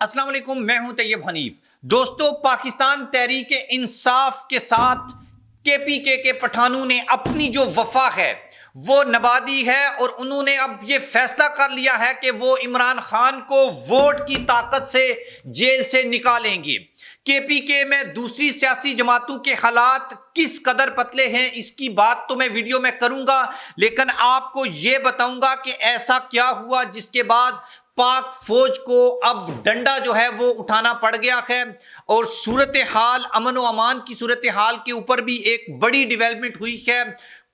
अस्सलाम वालेकुम, मैं हूं तैयब हनीफ। दोस्तों, पाकिस्तान तहरीक इंसाफ के साथ केपीके के पठानों ने अपनी जो वफा है वो निभा दी है और उन्होंने अब ये फैसला कर लिया है कि वो इमरान खान को वोट की ताकत से जेल से निकालेंगे। केपीके में दूसरी सियासी जमातों के हालात किस कदर पतले हैं इसकी बात तो मैं वीडियो में करूंगा, लेकिन आपको यह बताऊंगा कि ऐसा क्या हुआ जिसके बाद पाक फौज को अब डंडा जो है वो उठाना पड़ गया है। और सूरत हाल, अमन व अमान की सूरत हाल के ऊपर भी एक बड़ी डेवलपमेंट हुई है।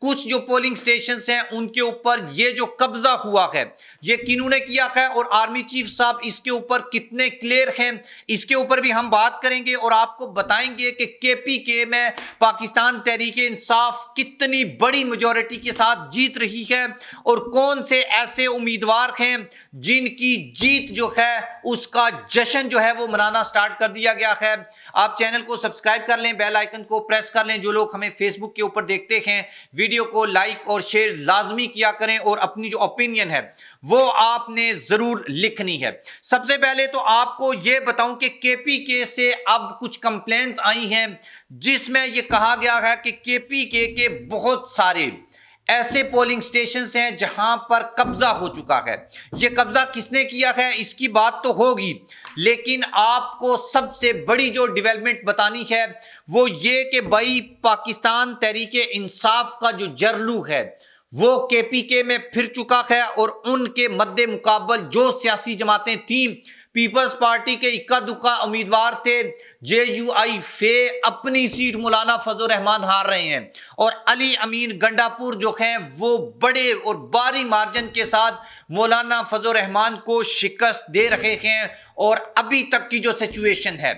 कुछ जो पोलिंग स्टेशंस हैं उनके ऊपर ये जो कब्जा हुआ है ये किन्होंने किया है और आर्मी चीफ साहब इसके ऊपर कितने क्लियर हैं इसके ऊपर भी हम बात करेंगे और आपको बताएंगे कि केपीके में पाकिस्तान तहरीक इंसाफ कितनी बड़ी मेजॉरिटी के साथ जीत रही है और कौन से ऐसे उम्मीदवार हैं जिनकी जीत जो है उसका जश्न जो है वो मनाना स्टार्ट कर दिया गया है। आप चैनल को सब्सक्राइब कर लें, बेल आइकन को प्रेस कर लें। जो लोग हमें फेसबुक के ऊपर देखते हैं वीडियो को लाइक और शेयर लाजमी किया करें और अपनी जो ओपिनियन है वो आपने जरूर लिखनी है। सबसे पहले तो आपको यह बताऊं कि केपीके से अब कुछ कंप्लेंट्स आई हैं जिसमें यह कहा गया है कि केपीके के बहुत सारे ऐसे पोलिंग स्टेशंस हैं जहां पर कब्जा हो चुका है। यह कब्जा किसने किया है इसकी बात तो होगी, लेकिन आपको सबसे बड़ी जो डेवलपमेंट बतानी है वो ये कि भाई पाकिस्तान तहरीक इंसाफ का जो जरलू है वो केपीके में फिर चुका है और उनके मद्दे मुकाबल जो सियासी जमातें थीं, पीपल्स पार्टी के इक्का दुक्का उम्मीदवार थे। JUI फे अपनी सीट मौलाना फजल रहमान हार रहे हैं और अली अमीन गंडापुर जो हैं वो बड़े और भारी मार्जिन के साथ मौलाना फजल रहमान को शिकस्त दे रहे हैं और अभी तक की जो सिचुएशन है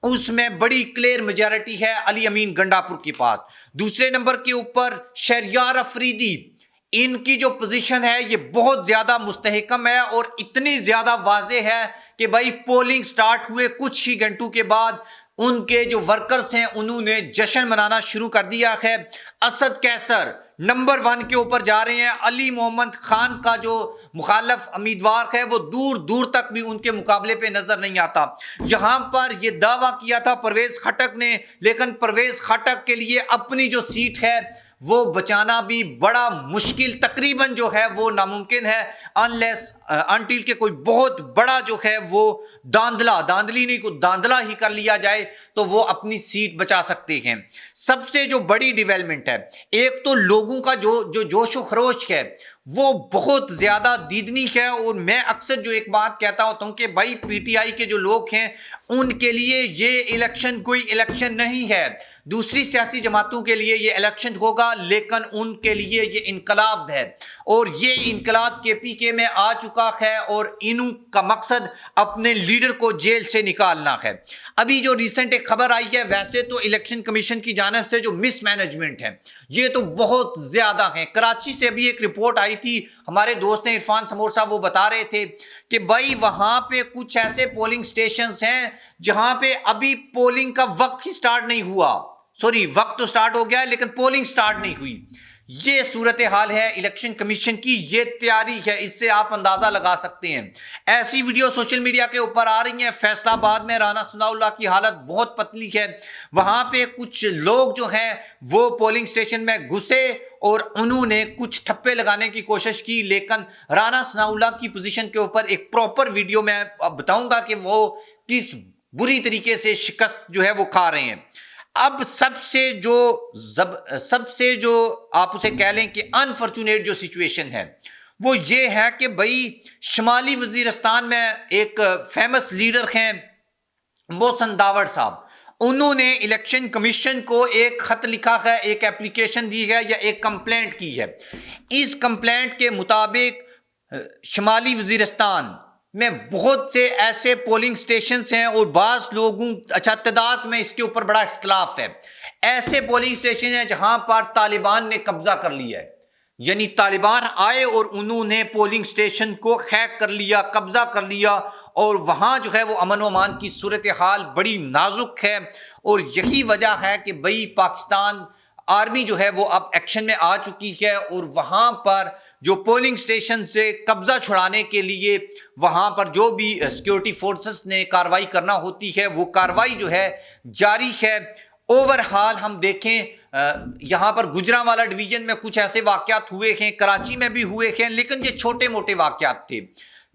उसमें बड़ी क्लियर मेजॉरिटी है अली अमीन गंडापुर के पास। दूसरे नंबर के ऊपर शहरियार अफरीदी, इनकी जो पोजीशन है ये बहुत ज्यादा मुस्तहकम है और इतनी ज्यादा वाज़ेह है कि भाई पोलिंग स्टार्ट हुए कुछ ही घंटों के बाद उनके जो वर्कर्स हैं उन्होंने जश्न मनाना शुरू कर दिया है। असद कैसर नंबर 1 के ऊपर जा रहे हैं। अली मोहम्मद खान का जो मुखालफ उम्मीदवार है वो दूर दूर तक भी उनके मुकाबले पे नजर नहीं आता। यहां पर यह दावा किया था परवेज खटक ने, लेकिन परवेज खटक के लिए अपनी जो सीट है वो बचाना भी बड़ा मुश्किल, तकरीबन जो है वो नामुमकिन है अनलेस अनटिल के कोई बहुत बड़ा जो है वो दांधली नहीं को दांधला ही कर लिया जाए तो वो अपनी सीट बचा सकते हैं। सबसे जो बड़ी डेवलपमेंट है, एक तो लोगों का जो जोश व खरोश है वो बहुत ज्यादा दीदनी है और मैं अक्सर जो एक बात कहता होता हूं कि भाई पीटीआई के जो लोग हैं उनके लिए ये इलेक्शन कोई इलेक्शन नहीं है, दूसरी सियासी जमातों के लिए ये इलेक्शन होगा, लेकिन उनके लिए ये इनकलाब है और ये इनकलाब केपीके में आ चुका है और इनका मकसद अपने लीडर को जेल से निकालना है। अभी जो रिसेंट एक खबर आई है, वैसे तो इलेक्शन कमीशन की जानिब से जो मिसमैनेजमेंट है ये तो बहुत ज्यादा है। कराची से अभी एक रिपोर्ट आई थी, हमारे दोस्त हैं इरफान समोर साहब, वो बता रहे थे कि भाई वहां पे कुछ ऐसे पोलिंग स्टेशंस हैं जहां पे अभी पोलिंग का वक्त ही स्टार्ट नहीं हुआ, सॉरी वक्त तो स्टार्ट हो गया है लेकिन पोलिंग स्टार्ट नहीं हुई। ये सूरत हाल है इलेक्शन कमीशन की, ये तैयारी है, इससे आप अंदाजा लगा सकते हैं। ऐसी वीडियो सोशल मीडिया के ऊपर आ रही हैं। फैसलाबाद में राना सनाउल्लाह की हालत बहुत पतली है, वहां पे कुछ लोग जो हैं वो पोलिंग स्टेशन में घुसे और उन्होंने कुछ ठप्पे लगाने की कोशिश की, लेकिन राना सनाउल्लाह की पोजीशन के ऊपर एक प्रॉपर वीडियो में बताऊंगा कि वो किस बुरी तरीके से शिकस्त जो है वो खा रहे हैं। अब सबसे जो आप उसे कह लें कि अनफॉर्चुनेट जो सिचुएशन है वो ये है कि भाई शुमाली वजीरिस्तान में एक फेमस लीडर हैं मोहसिन दावड़ साहब, उन्होंने इलेक्शन कमीशन को एक खत लिखा है, एक एप्लीकेशन दी है या एक कंप्लेंट की है। इस कंप्लेंट के मुताबिक शुमाली वजीरिस्तान में बहुत से ऐसे पोलिंग स्टेशंस हैं और बास लोगों तादाद में इसके ऊपर बड़ा इख्तलाफ है। ऐसे पोलिंग स्टेशन हैं जहां पर तालिबान ने कब्जा कर लिया है, यानी तालिबान आए और उन्होंने पोलिंग स्टेशन को हैक कर लिया, कब्जा कर लिया और वहां जो है वो अमन व अमान की सूरत हाल बड़ी नाजुक है। और यही वजह है कि भाई पाकिस्तान आर्मी जो है वो अब एक्शन में आ चुकी है और वहां पर जो पोलिंग स्टेशन से कब्जा छुड़ाने के लिए वहां पर जो भी सिक्योरिटी फोर्सेस ने कार्रवाई करना होती है वो कार्रवाई जो है जारी है। ओवरऑल हम देखें यहाँ पर गुजरांवाला डिवीजन में कुछ ऐसे वाकयात हुए हैं, कराची में भी हुए हैं, लेकिन ये छोटे मोटे वाकयात थे।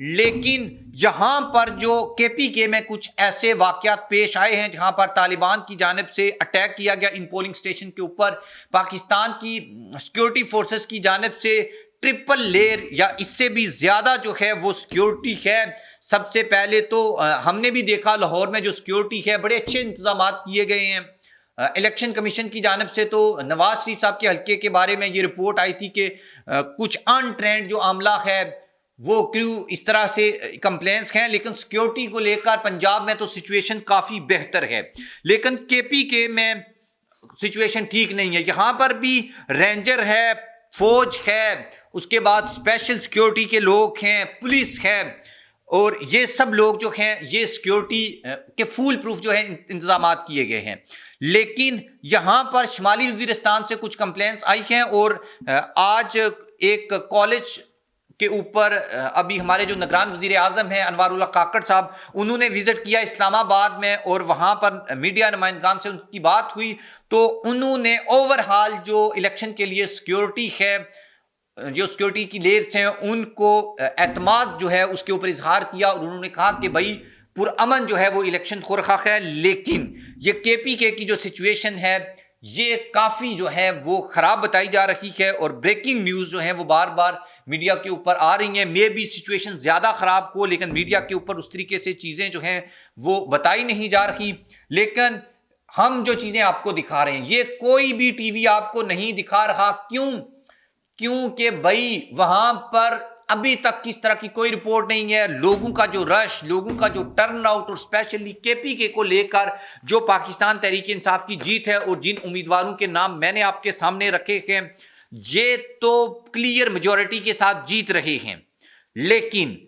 लेकिन यहाँ पर जो KPK में कुछ ऐसे वाकयात पेश आए हैं जहाँ पर तालिबान की जानिब से अटैक किया गया इन पोलिंग स्टेशन के ऊपर, पाकिस्तान की सिक्योरिटी फोर्सेस की जानिब से ट्रिपल लेयर या इससे भी ज़्यादा जो है वो सिक्योरिटी है। सबसे पहले तो हमने भी देखा लाहौर में जो सिक्योरिटी है बड़े अच्छे इंतजाम किए गए हैं। इलेक्शन कमीशन की जानिब से तो नवाज शरीफ साहब के हल्के के बारे में ये रिपोर्ट आई थी कि कुछ अनट्रेंड जो आमला है वो क्यों इस तरह से कंप्लेंट्स हैं, लेकिन सिक्योरिटी को लेकर पंजाब में तो सिचुएशन काफ़ी बेहतर है। लेकिन KPK में सिचुएशन ठीक नहीं है। यहाँ पर भी रेंजर है, फौज है, उसके बाद स्पेशल सिक्योरिटी के लोग हैं, पुलिस है, और ये सब लोग जो हैं ये सिक्योरिटी के फुल प्रूफ जो है इंतजाम किए गए हैं। लेकिन यहाँ पर शुमाली वज़ीरिस्तान से कुछ कंप्लेंट्स आई हैं और आज एक कॉलेज के ऊपर अभी हमारे जो निगरान वज़ीर आज़म हैं अनवारुल्लाह काकड़ साहब, उन्होंने विज़िट किया इस्लामाबाद में और वहाँ पर मीडिया नुमाइंदगान से उनकी बात हुई तो उन्होंने ओवरऑल जो इलेक्शन के लिए सिक्योरिटी है, जो सिक्योरिटी की लेयर्स हैं, उनको एतमाद जो है उसके ऊपर इजहार किया और उन्होंने कहा कि भाई पुरअमन जो है वो इलेक्शन हो रखा है। लेकिन ये KPK की जो सिचुएशन है ये काफ़ी जो है वो ख़राब बताई जा रही है और ब्रेकिंग न्यूज़ जो है वो बार बार मीडिया के ऊपर आ रही हैं। मे भी सिचुएशन ज़्यादा ख़राब हो, लेकिन मीडिया के ऊपर उस तरीके से चीज़ें जो हैं वो बताई नहीं जा रही। लेकिन हम जो चीज़ें आपको दिखा रहे हैं ये कोई भी टीवी आपको नहीं दिखा रहा। क्योंकि भाई वहाँ पर अभी तक किस तरह की कोई रिपोर्ट नहीं है। लोगों का जो रश, लोगों का जो टर्न आउट और स्पेशली KPK को लेकर जो पाकिस्तान तहरीक इंसाफ की जीत है और जिन उम्मीदवारों के नाम मैंने आपके सामने रखे हैं ये तो क्लियर मेजॉरिटी के साथ जीत रहे हैं। लेकिन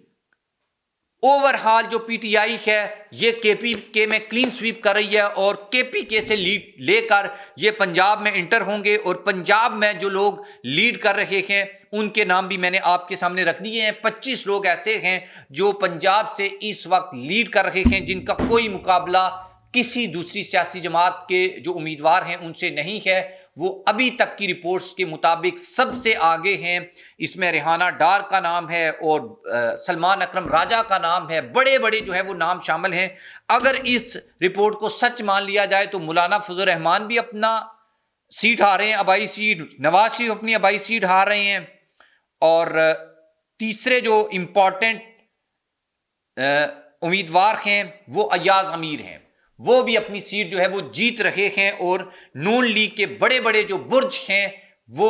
ओवरऑल जो PTI है ये KPK में क्लीन स्वीप कर रही है और KPK से लीड लेकर ये पंजाब में इंटर होंगे और पंजाब में जो लोग लीड कर रहे हैं उनके नाम भी मैंने आपके सामने रख दिए हैं। 25 लोग ऐसे हैं जो पंजाब से इस वक्त लीड कर रहे हैं जिनका कोई मुकाबला किसी दूसरी सियासी जमात के जो उम्मीदवार हैं उनसे नहीं है। वो अभी तक की रिपोर्ट्स के मुताबिक सबसे आगे हैं। इसमें रेहाना डार का नाम है और सलमान अकरम राजा का नाम है, बड़े बड़े जो है वो नाम शामिल हैं। अगर इस रिपोर्ट को सच मान लिया जाए तो मौलाना फजल रहमान भी अपना सीट हार रहे हैं, आबाई सीट, नवाज शरीफ अपनी आबाई सीट हार रहे हैं और तीसरे जो इम्पोर्टेंट उम्मीदवार हैं वो अयाज अमीर हैं, वो भी अपनी सीट जो है वो जीत रहे हैं और नून लीग के बड़े बड़े जो बुर्ज हैं वो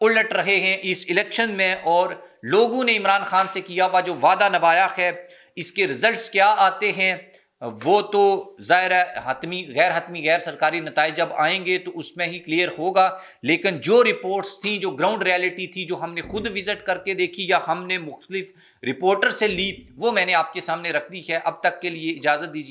उलट रहे हैं इस इलेक्शन में। और लोगों ने इमरान खान से किया हुआ जो वादा निभाया है इसके रिजल्ट्स क्या आते हैं वो तो ज़ाहिर है हतमी गैर सरकारी नताइज जब आएंगे तो उसमें ही क्लियर होगा। लेकिन जो रिपोर्ट्स थी, जो ग्राउंड रियलिटी थी, जो हमने खुद विजिट करके देखी या हमने मुख्तलिफ रिपोर्टर से ली, वो मैंने आपके सामने रख दी है। अब तक के लिए इजाज़त दीजिए।